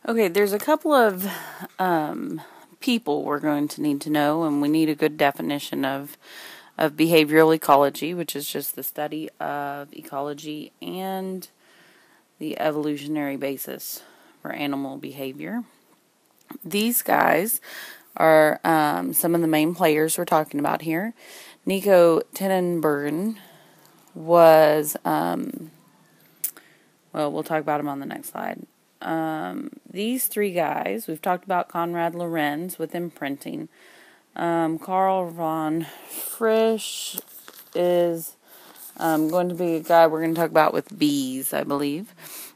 Okay, there's a couple of people we're going to need to know, and we need a good definition of behavioral ecology, which is just the study of ecology and the evolutionary basis for animal behavior. These guys are some of the main players we're talking about here. Nico Tenenbergen was, we'll talk about him on the next slide. These three guys, we've talked about Konrad Lorenz with imprinting. Carl von Frisch is going to be a guy we're going to talk about with bees, I believe.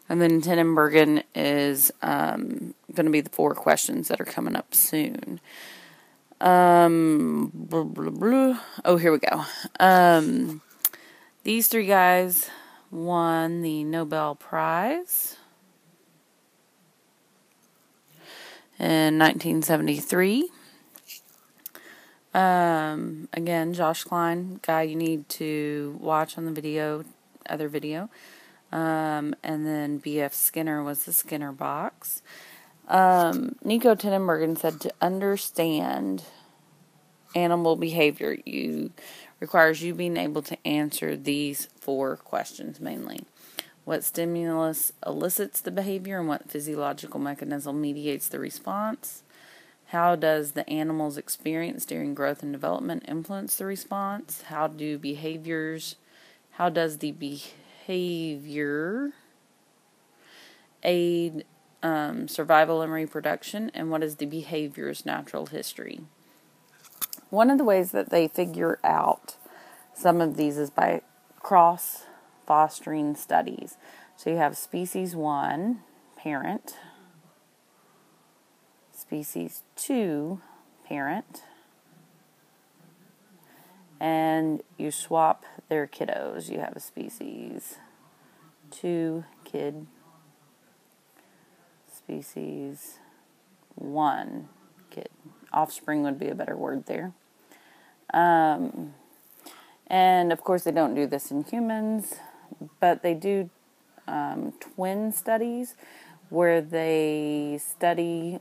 And then Tenenbergen is going to be the 4 questions that are coming up soon. Oh, here we go. These 3 guys won the Nobel Prize in 1973. Again, Josh Klein, guy you need to watch on the other video. And then B.F. Skinner was the Skinner box. Nico Tenenbergen said to understand animal behavior requires you being able to answer these 4 questions mainly. What stimulus elicits the behavior and what physiological mechanism mediates the response? How does the animal's experience during growth and development influence the response? How does the behavior aid survival and reproduction? And what is the behavior's natural history? One of the ways that they figure out some of these is by cross-fostering studies. So you have species 1, parent. Species 2, parent, and you swap their kiddos. You have a species 2 kid, species 1 kid. Offspring would be a better word there. And of course they don't do this in humans, but they do twin studies where they study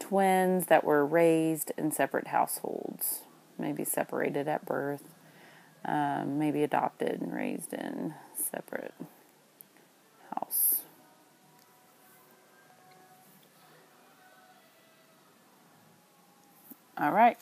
twins that were raised in separate households, maybe separated at birth, maybe adopted and raised in separate house. All right.